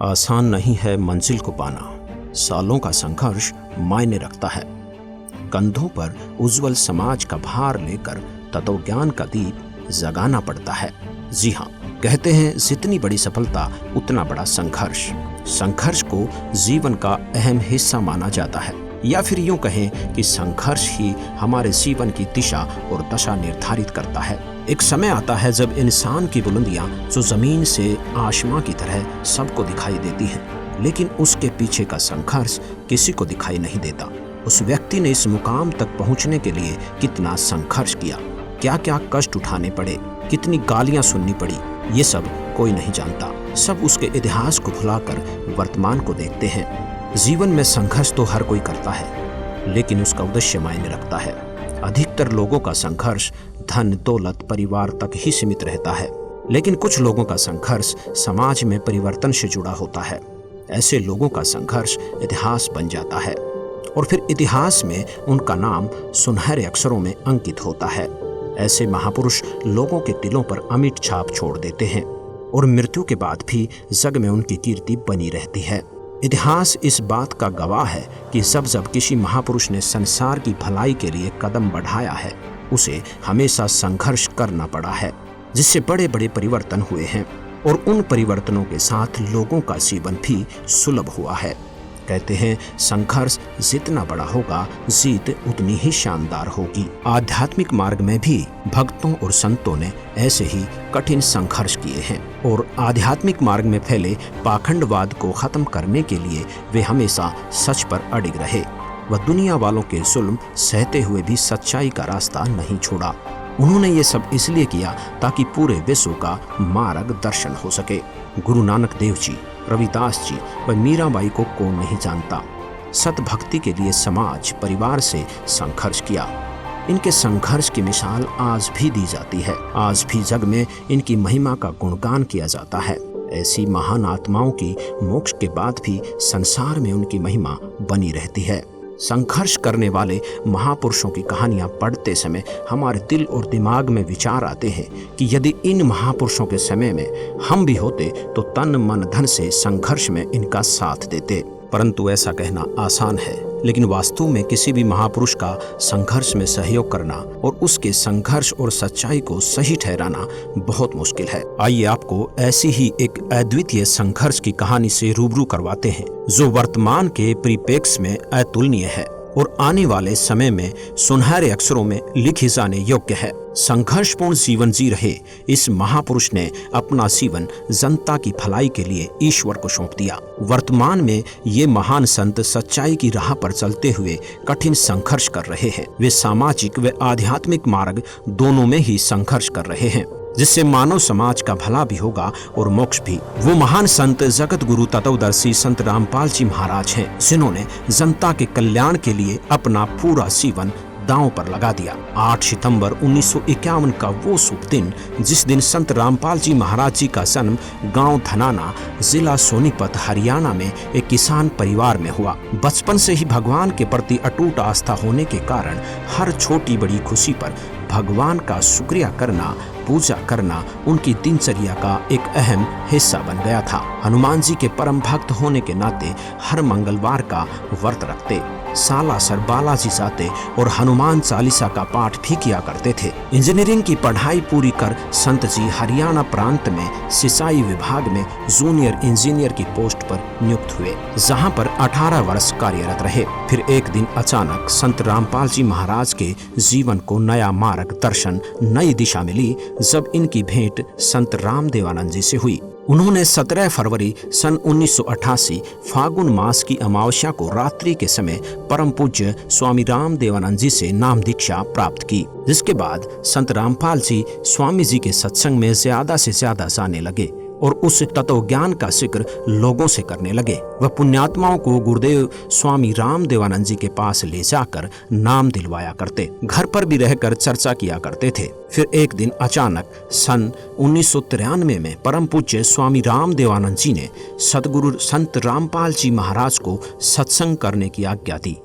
आसान नहीं है मंजिल को पाना, सालों का संघर्ष मायने रखता है। कंधों पर उज्जवल समाज का भार लेकर तत्वज्ञान का दीप जगाना पड़ता है। जी हाँ, कहते हैं जितनी बड़ी सफलता उतना बड़ा संघर्ष। संघर्ष को जीवन का अहम हिस्सा माना जाता है, या फिर यूं कहें कि संघर्ष ही हमारे जीवन की दिशा और दशा निर्धारित करता है। एक समय आता है जब इंसान की बुलंदियां जो जमीन से आसमां की तरह सबको दिखाई देती हैं, लेकिन उसके पीछे का संघर्ष किसी को दिखाई नहीं देता। उस व्यक्ति ने इस मुकाम तक पहुंचने के लिए कितना संघर्ष किया, क्या क्या कष्ट उठाने पड़े, कितनी गालियां सुननी पड़ी, ये सब कोई नहीं जानता। सब उसके इतिहास को भुलाकर वर्तमान को देखते हैं। जीवन में संघर्ष तो हर कोई करता है, लेकिन उसका उद्देश्य मायने रखता है। अधिकतर लोगों का संघर्ष धन दौलत परिवार तक ही सीमित रहता है, लेकिन कुछ लोगों का संघर्ष समाज में परिवर्तन से जुड़ा होता है। ऐसे लोगों का संघर्ष इतिहास बन जाता है और फिर इतिहास में उनका नाम सुनहरे अक्षरों में अंकित होता है। ऐसे महापुरुष लोगों के दिलों पर अमिट छाप छोड़ देते हैं और मृत्यु के बाद भी जग में उनकी कीर्ति बनी रहती है। इतिहास इस बात का गवाह है कि जब किसी महापुरुष ने संसार की भलाई के लिए कदम बढ़ाया है, उसे हमेशा संघर्ष करना पड़ा है, जिससे बड़े बड़े परिवर्तन हुए हैं और उन परिवर्तनों के साथ लोगों का जीवन भी सुलभ हुआ है। कहते हैं संघर्ष जितना बड़ा होगा, जीत उतनी ही शानदार होगी। आध्यात्मिक मार्ग में भी भक्तों और संतों ने ऐसे ही कठिन संघर्ष किए हैं और आध्यात्मिक मार्ग में फैले पाखंडवाद को खत्म करने के लिए वे हमेशा सच पर अड़िग रहे। वह दुनिया वालों के जुल्म सहते हुए भी सच्चाई का रास्ता नहीं छोड़ा। उन्होंने ये सब इसलिए किया ताकि पूरे विश्व का मार्गदर्शन हो सके। गुरु नानक देव जी, रविदास जी व मीराबाई को कौन नहीं जानता। सत भक्ति के लिए समाज परिवार से संघर्ष किया। इनके संघर्ष की मिसाल आज भी दी जाती है। आज भी जग में इनकी महिमा का गुणगान किया जाता है। ऐसी महान आत्माओं की मोक्ष के बाद भी संसार में उनकी महिमा बनी रहती है। संघर्ष करने वाले महापुरुषों की कहानियां पढ़ते समय हमारे दिल और दिमाग में विचार आते हैं कि यदि इन महापुरुषों के समय में हम भी होते तो तन मन धन से संघर्ष में इनका साथ देते। परंतु ऐसा कहना आसान है, लेकिन वास्तव में किसी भी महापुरुष का संघर्ष में सहयोग करना और उसके संघर्ष और सच्चाई को सही ठहराना बहुत मुश्किल है। आइए आपको ऐसी ही एक अद्वितीय संघर्ष की कहानी से रूबरू करवाते हैं, जो वर्तमान के परिप्रेक्ष्य में अतुलनीय है और आने वाले समय में सुनहरे अक्षरों में लिखी जाने योग्य है। संघर्षपूर्ण जीवन जी रहे इस महापुरुष ने अपना जीवन जनता की भलाई के लिए ईश्वर को सौंप दिया। वर्तमान में ये महान संत सच्चाई की राह पर चलते हुए कठिन संघर्ष कर रहे हैं। वे सामाजिक व आध्यात्मिक मार्ग दोनों में ही संघर्ष कर रहे हैं, जिससे मानव समाज का भला भी होगा और मोक्ष भी। वो महान संत जगत गुरु तत्वदर्शी संत रामपाल जी महाराज हैं, जिन्होंने जनता के कल्याण के लिए अपना पूरा जीवन दांव पर लगा दिया। 8 सितंबर 1951 का वो शुभ दिन, जिस दिन संत रामपाल जी महाराज जी का जन्म गांव धनाना, जिला सोनीपत, हरियाणा में एक किसान परिवार में हुआ। बचपन से ही भगवान के प्रति अटूट आस्था होने के कारण हर छोटी बड़ी खुशी पर भगवान का शुक्रिया करना, पूजा करना उनकी दिनचर्या का एक अहम हिस्सा बन गया था। हनुमान जी के परम भक्त होने के नाते हर मंगलवार का व्रत रखते, सालासर बालाजी जाते और हनुमान चालीसा का पाठ भी किया करते थे। इंजीनियरिंग की पढ़ाई पूरी कर संत जी हरियाणा प्रांत में सिंचाई विभाग में जूनियर इंजीनियर की पोस्ट पर नियुक्त हुए, जहां पर 18 वर्ष कार्यरत रहे। फिर एक दिन अचानक संत रामपाल जी महाराज के जीवन को नया मार्गदर्शन, नई दिशा मिली जब इनकी भेंट संत रामदेवानंद जी से हुई। उन्होंने 17 फरवरी सन 1988 फागुन मास की अमावस्या को रात्रि के समय परम पूज्य स्वामी रामदेवानंद जी से नाम दीक्षा प्राप्त की, जिसके बाद संत रामपाल जी स्वामी जी के सत्संग में ज्यादा से ज्यादा जाने लगे और उस तत्व ज्ञान का जिक्र लोगों से करने लगे। वह पुण्यात्माओं को गुरुदेव स्वामी रामदेवानंद जी के पास ले जाकर नाम दिलवाया करते, घर पर भी रहकर चर्चा किया करते थे। फिर एक दिन अचानक सन 1993 में परम पूज्य स्वामी रामदेवानंद जी ने सदगुरु संत रामपाल जी महाराज को सत्संग करने की आज्ञा दी।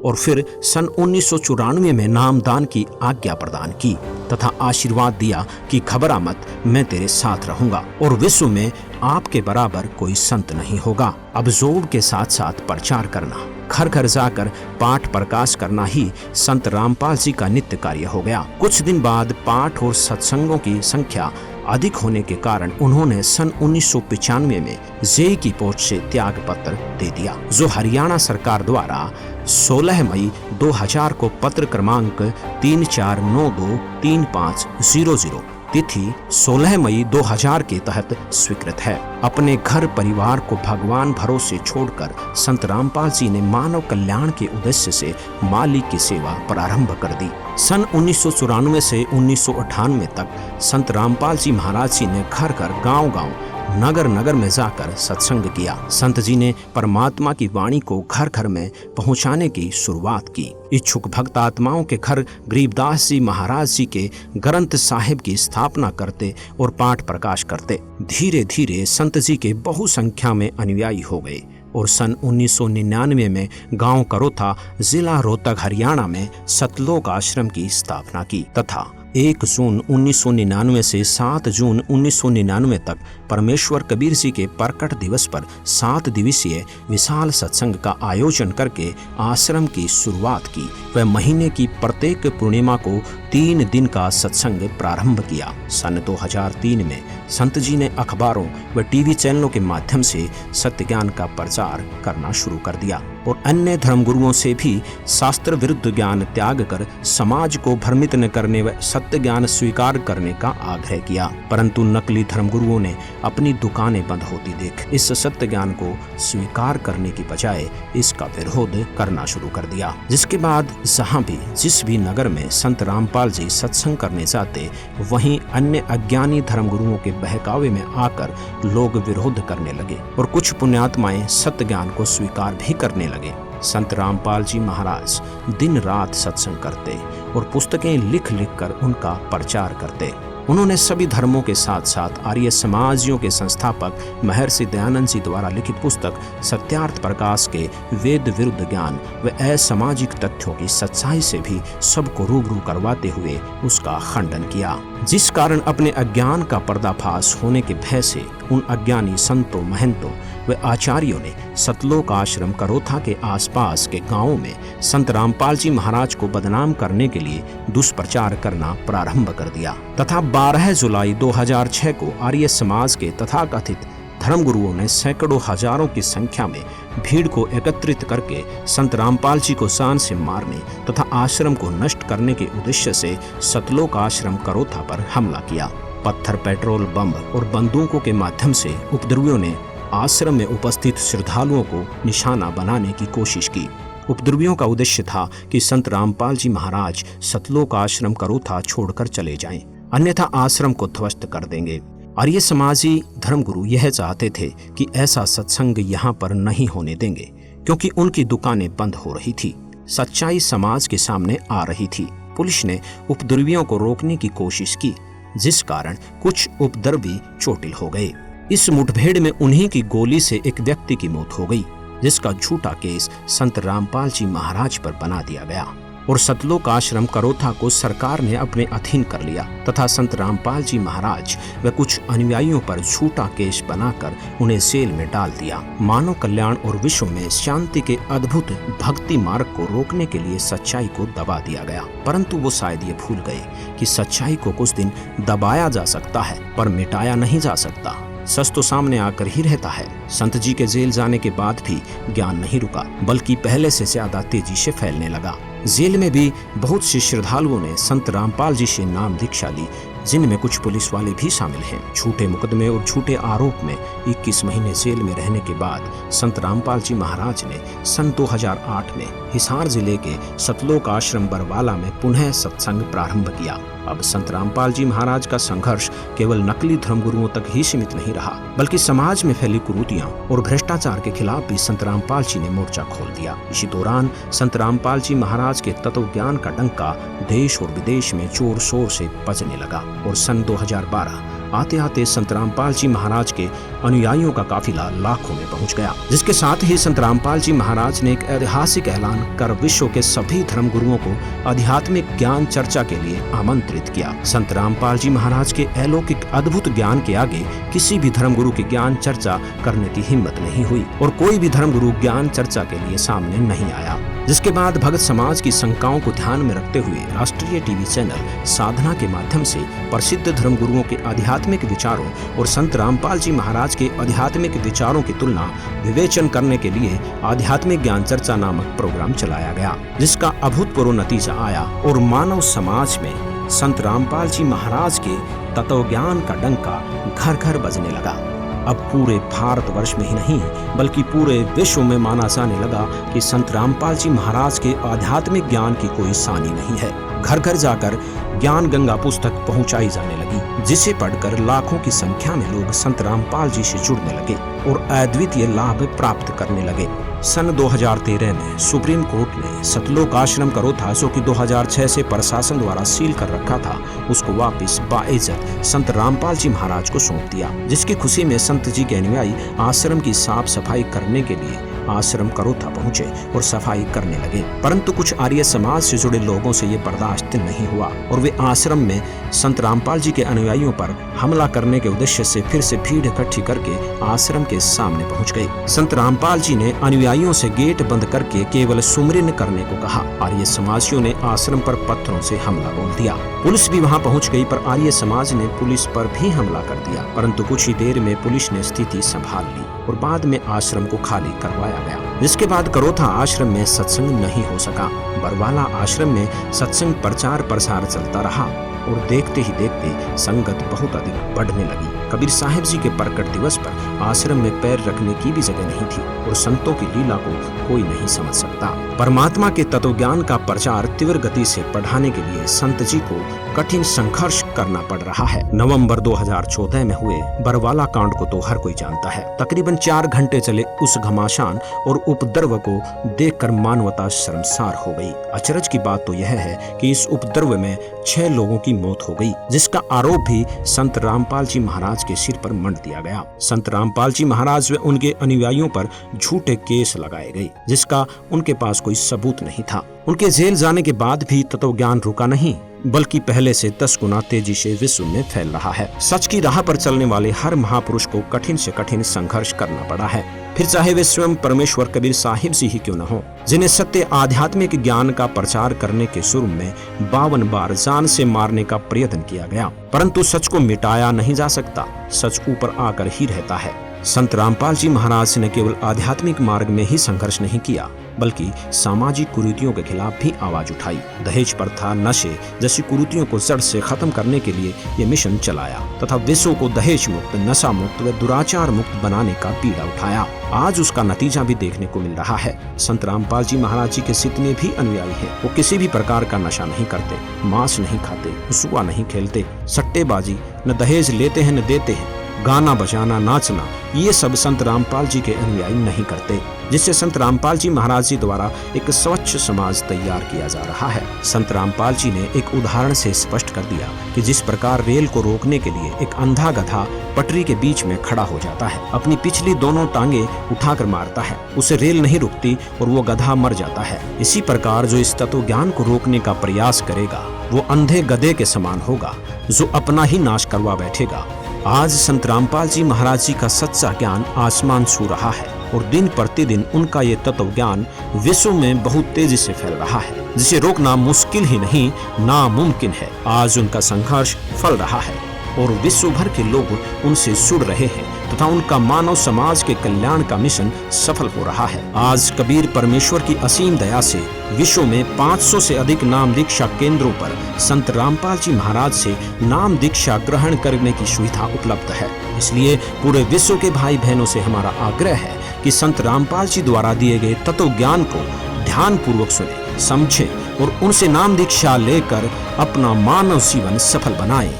और फिर सन 1994 में नामदान की आज्ञा प्रदान की तथा आशीर्वाद दिया कि घबरा मत, मैं तेरे साथ रहूंगा और विश्व में आपके बराबर कोई संत नहीं होगा। अब जोब के साथ साथ प्रचार करना, घर घर जाकर पाठ प्रकाश करना ही संत रामपाल जी का नित्य कार्य हो गया। कुछ दिन बाद पाठ और सत्संगों की संख्या अधिक होने के कारण उन्होंने सन 1995 में जेई की पोस्ट से त्याग पत्र दे दिया, जो हरियाणा सरकार द्वारा 16 मई 2000 को पत्र क्रमांक 34923500 तिथि 16 मई 2000 के तहत स्वीकृत है। अपने घर परिवार को भगवान भरोसे छोड़कर संत रामपाल जी ने मानव कल्याण के उद्देश्य से माली की सेवा प्रारंभ कर दी। सन 1994 से 1998 तक संत रामपाल जी महाराज जी ने घर घर, गांव-गांव, नगर नगर में जाकर सत्संग किया। संत जी ने परमात्मा की वाणी को घर घर में पहुंचाने की शुरुआत की। इच्छुक भक्त आत्माओं के घर गरीबदास जी महाराज जी के ग्रंथ साहिब की स्थापना करते और पाठ प्रकाश करते। धीरे धीरे संत जी के बहु संख्या में अनुयायी हो गए और सन 1999 में गांव करोथा, जिला रोहतक, हरियाणा में सतलोक आश्रम की स्थापना की तथा 1 जून 1999 से 7 जून 1999 तक परमेश्वर कबीर जी के प्रकट दिवस पर 7 दिवसीय विशाल सत्संग का आयोजन करके आश्रम की शुरुआत की। वह महीने की प्रत्येक पूर्णिमा को 3 दिन का सत्संग प्रारंभ किया। सन 2003 में संत जी ने अखबारों व टीवी चैनलों के माध्यम से सत्य ज्ञान का प्रचार करना शुरू कर दिया और अन्य धर्मगुरुओं से भी शास्त्र विरुद्ध ज्ञान त्याग कर समाज को भ्रमित न करने व सत्य ज्ञान स्वीकार करने का आग्रह किया। परंतु नकली धर्मगुरुओं ने अपनी दुकानें बंद होती देख इस सत्य ज्ञान को स्वीकार करने की बजाय इसका विरोध करना शुरू कर दिया। जिसके बाद जहां भी जिस भी नगर में संत रामपाल जी सत्संग करने जाते, वहीं अन्य अज्ञानी धर्मगुरुओं के बहकावे में आकर लोग विरोध करने लगे और कुछ पुण्यात्माएं सत्य ज्ञान को स्वीकार भी करने लगे। संत रामपाल जी महाराज दिन रात सत्संग करते और पुस्तकें लिख लिख कर उनका प्रचार करते। उन्होंने सभी धर्मों के साथ साथ आर्य समाजियों के संस्थापक महर्षि दयानंद जी द्वारा लिखित पुस्तक सत्यार्थ प्रकाश के वेद विरुद्ध ज्ञान व असामाजिक तथ्यों की सच्चाई से भी सबको रूबरू करवाते हुए उसका खंडन किया, जिस कारण अपने अज्ञान का पर्दाफाश होने के भय से उन अज्ञानी संतों, महंतों व आचार्यों ने सतलोक आश्रम करोथा के आसपास के गांवों में संत रामपाल जी महाराज को बदनाम करने के लिए दुष्प्रचार करना प्रारंभ कर दिया तथा 12 जुलाई 2006 को आर्य समाज के तथाकथित धर्मगुरुओं ने सैकड़ों हजारों की संख्या में भीड़ को एकत्रित करके संत रामपाल जी को शान से मारने तथा आश्रम को नष्ट करने के उद्देश्य से सतलोक आश्रम करोथा पर हमला किया। पत्थर, पेट्रोल, बम और बंदूकों के माध्यम से उपद्रवियों ने आश्रम में उपस्थित श्रद्धालुओं को निशाना बनाने की कोशिश की। उपद्रवियों का उद्देश्य था कि संत रामपाल जी महाराज सतलोक आश्रम करोथा छोड़कर चले जाएं, अन्यथा आश्रम को ध्वस्त कर देंगे। आर्य समाजी धर्मगुरु यह चाहते थे कि ऐसा सत्संग यहाँ पर नहीं होने देंगे, क्योंकि उनकी दुकानें बंद हो रही थी। सच्चाई समाज के सामने आ रही थी। पुलिस ने उपद्रवियों को रोकने की कोशिश की, जिस कारण कुछ उपद्रवी चोटिल हो गए। इस मुठभेड़ में उन्हीं की गोली से एक व्यक्ति की मौत हो गई, जिसका झूठा केस संत रामपाल जी महाराज पर बना दिया गया और सतलोक आश्रम करोथा को सरकार ने अपने अधीन कर लिया तथा संत रामपाल जी महाराज व कुछ अनुयायियों पर झूठा केस बनाकर उन्हें जेल में डाल दिया। मानव कल्याण और विश्व में शांति के अद्भुत भक्ति मार्ग को रोकने के लिए सच्चाई को दबा दिया गया, परंतु वो शायद ये भूल गए कि सच्चाई को कुछ दिन दबाया जा सकता है पर मिटाया नहीं जा सकता। सच तो सामने आकर ही रहता है। संत जी के जेल जाने के बाद भी ज्ञान नहीं रुका, बल्कि पहले से ज्यादा तेजी से फैलने लगा। जेल में भी बहुत से श्रद्धालुओं ने संत रामपाल जी से नाम दीक्षा ली, जिनमें कुछ पुलिस वाले भी शामिल हैं। झूठे मुकदमे और झूठे आरोप में 21 महीने जेल में रहने के बाद संत रामपाल जी महाराज ने सन 2008 में हिसार जिले के सतलोक आश्रम बरवाला में पुनः सत्संग प्रारंभ किया। अब संत रामपाल जी महाराज का संघर्ष केवल नकली धर्मगुरुओं तक ही सीमित नहीं रहा, बल्कि समाज में फैली कुरीतियां और भ्रष्टाचार के खिलाफ भी संत रामपाल जी ने मोर्चा खोल दिया। इसी दौरान संत रामपाल जी महाराज के तत्व ज्ञान का डंका देश और विदेश में जोर शोर से बजने लगा और सन 2012 आते आते संत रामपाल जी महाराज के अनुयायियों का काफिला लाखों में पहुंच गया, जिसके साथ ही संत रामपाल जी महाराज ने एक ऐतिहासिक ऐलान कर विश्व के सभी धर्म गुरुओं को आध्यात्मिक ज्ञान चर्चा के लिए आमंत्रित किया। संत रामपाल जी महाराज के अलौकिक अद्भुत ज्ञान के आगे किसी भी धर्म गुरु की ज्ञान चर्चा करने की हिम्मत नहीं हुई और कोई भी धर्म गुरु ज्ञान चर्चा के लिए सामने नहीं आया। जिसके बाद भगत समाज की शंकाओं को ध्यान में रखते हुए राष्ट्रीय टीवी चैनल साधना के माध्यम से प्रसिद्ध धर्म गुरुओं के आध्यात्मिक विचारों और संत रामपाल जी महाराज के आध्यात्मिक विचारों की तुलना विवेचन करने के लिए आध्यात्मिक ज्ञान चर्चा नामक प्रोग्राम चलाया गया, जिसका अभूतपूर्व नतीजा आया और मानव समाज में संत रामपाल जी महाराज के तत्वज्ञान का डंका घर घर बजने लगा। अब पूरे भारतवर्ष में ही नहीं बल्कि पूरे विश्व में माना जाने लगा कि संत रामपाल जी महाराज के आध्यात्मिक ज्ञान की कोई सानी नहीं है। घर घर जाकर ज्ञान गंगा पुस्तक पहुंचाई जाने लगी, जिसे पढ़कर लाखों की संख्या में लोग संत रामपाल जी से जुड़ने लगे और अद्वितीय लाभ प्राप्त करने लगे। सन 2013 में सुप्रीम कोर्ट ने सतलोक आश्रम करोथा, जो कि 2006 से प्रशासन द्वारा सील कर रखा था, उसको वापस बाइज्जत संत रामपाल जी महाराज को सौंप दिया, जिसकी खुशी में संत जी के अनुयायी आश्रम की साफ सफाई करने के लिए आश्रम करोथा पहुंचे और सफाई करने लगे। परंतु कुछ आर्य समाज से जुड़े लोगों से ये बर्दाश्त नहीं हुआ और वे आश्रम में संत रामपाल जी के अनुयायियों पर हमला करने के उद्देश्य से फिर से भीड़ इकट्ठी करके आश्रम के सामने पहुंच गए। संत रामपाल जी ने अनुयायियों से गेट बंद करके केवल सुमरिन करने को कहा। आर्य समाजियों ने आश्रम पर पत्थरों से हमला बोल दिया। पुलिस भी वहां पहुंच गई, पर आर्य समाज ने पुलिस पर भी हमला कर दिया। परंतु कुछ ही देर में पुलिस ने स्थिति संभाल ली और बाद में आश्रम को खाली करवाया गया। जिसके बाद करोथा आश्रम में सत्संग नहीं हो सका। बरवाला आश्रम में सत्संग प्रचार प्रसार चलता रहा और देखते ही देखते संगत बहुत अधिक बढ़ने लगी। कबीर साहिब जी के प्रकट दिवस पर आश्रम में पैर रखने की भी जगह नहीं थी और संतों की लीला को कोई नहीं समझ सकता। परमात्मा के तत्वज्ञान का प्रचार तीव्र गति से बढ़ाने के लिए संत जी को कठिन संघर्ष करना पड़ रहा है। नवंबर 2014 में हुए बरवाला कांड को तो हर कोई जानता है। तकरीबन 4 घंटे चले उस घमासान और उपद्रव को देखकर मानवता शर्मसार हो गई। अचरज की बात तो यह है कि इस उपद्रव में 6 लोगों की मौत हो गई, जिसका आरोप भी संत रामपाल जी महाराज के सिर पर मंड दिया गया। संत रामपाल जी महाराज व उनके अनुयायियों पर झूठे केस लगाए गए, जिसका उनके पास कोई सबूत नहीं था। उनके जेल जाने के बाद भी तत्वज्ञान रुका नहीं, बल्कि पहले से 10 गुना तेजी से विश्व में फैल रहा है। सच की राह पर चलने वाले हर महापुरुष को कठिन से कठिन संघर्ष करना पड़ा है, फिर चाहे वे स्वयं परमेश्वर कबीर साहिब जी ही क्यों न हो, जिन्हें सत्य आध्यात्मिक ज्ञान का प्रचार करने के शुरू में 52 बार जान से मारने का प्रयत्न किया गया, परंतु सच को मिटाया नहीं जा सकता। सच ऊपर आकर ही रहता है। संत रामपाल जी महाराज ने केवल आध्यात्मिक मार्ग में ही संघर्ष नहीं किया, बल्कि सामाजिक कुरीतियों के खिलाफ भी आवाज उठाई। दहेज प्रथा, नशे जैसी कुरीतियों को जड़ से खत्म करने के लिए ये मिशन चलाया तथा विश्व को दहेज मुक्त, नशा मुक्त व दुराचार मुक्त बनाने का बीड़ा उठाया। आज उसका नतीजा भी देखने को मिल रहा है। संत रामपाल जी महाराज जी के जितने भी अनुयायी हैं, वो किसी भी प्रकार का नशा नहीं करते, मांस नहीं खाते, जुआ नहीं खेलते, सट्टेबाजी, न दहेज लेते हैं न देते हैं, गाना बजाना, नाचना, ये सब संत रामपाल जी के अनुयायी नहीं करते, जिससे संत रामपाल जी महाराज जी द्वारा एक स्वच्छ समाज तैयार किया जा रहा है। संत रामपाल जी ने एक उदाहरण से स्पष्ट कर दिया कि जिस प्रकार रेल को रोकने के लिए एक अंधा गधा पटरी के बीच में खड़ा हो जाता है, अपनी पिछली दोनों टांगे उठाकर मारता है, उसे रेल नहीं रुकती और वो गधा मर जाता है। इसी प्रकार जो इस तत्व ज्ञान को रोकने का प्रयास करेगा वो अंधे गधे के समान होगा, जो अपना ही नाश करवा बैठेगा। आज संत रामपाल जी महाराज जी का सच्चा ज्ञान आसमान छू रहा है और दिन प्रतिदिन उनका ये तत्व ज्ञान विश्व में बहुत तेजी से फैल रहा है, जिसे रोकना मुश्किल ही नहीं नामुमकिन है। आज उनका संघर्ष फल रहा है और विश्व भर के लोग उनसे जुड़ रहे हैं तथा उनका मानव समाज के कल्याण का मिशन सफल हो रहा है। आज कबीर परमेश्वर की असीम दया से विश्व में 500 से अधिक नाम दीक्षा केंद्रों पर संत रामपाल जी महाराज से नाम दीक्षा ग्रहण करने की सुविधा उपलब्ध है। इसलिए पूरे विश्व के भाई बहनों से हमारा आग्रह है कि संत रामपाल जी द्वारा दिए गए तत्व ज्ञान को ध्यान पूर्वक सुने, समझे और उनसे नाम दीक्षा लेकर अपना मानव जीवन सफल बनाएं।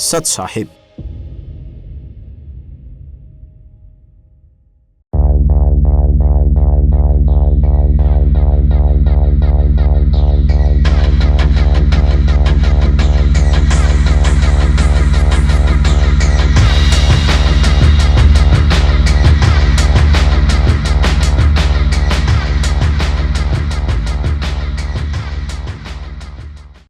सत साहिब।